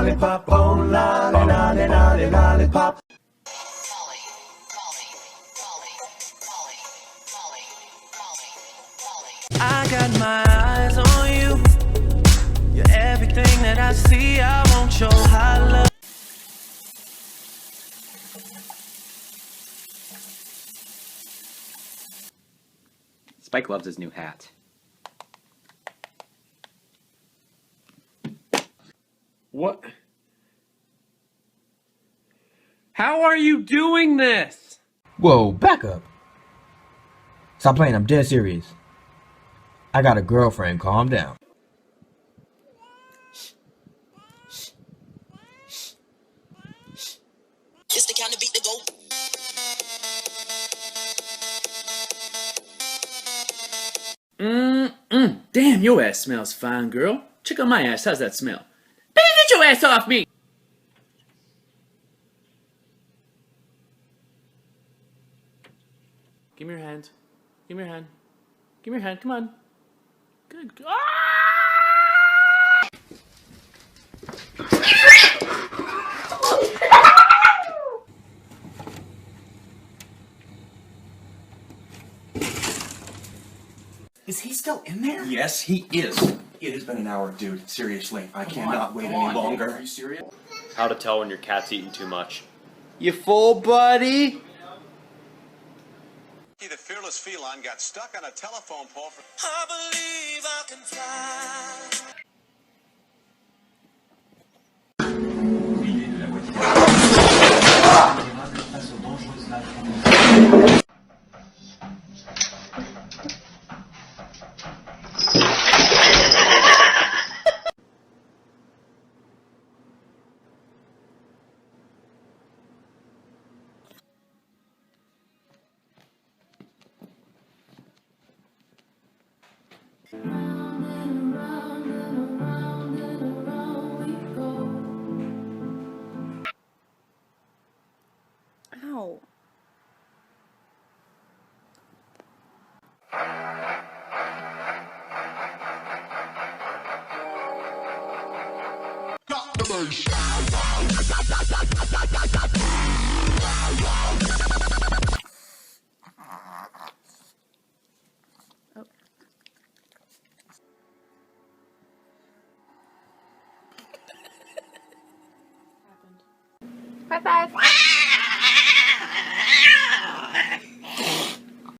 lollipop, oh lolly, lolly, lolly, lollipop. I got my eyes on you. You're everything that I see. I want your high love. Spike loves his new hat. What? How are you doing this? Whoa, back up. Stop playing, I'm dead serious. I got a girlfriend, calm down. Just the kind of beat to go. Damn, your ass smells fine, girl. Check out my ass. How's that smell? Baby, get your ass off me! Give me your hand. Give me your hand. Give me your hand. Come on. Good. Ah! Is he still in there? Yes, he is. It has been an hour, dude. Seriously, I cannot wait any longer. Are you serious? How to tell when your cat's eating too much. You full, buddy? The fearless feline got stuck on a telephone pole for... I believe I can fly. Ow. High five.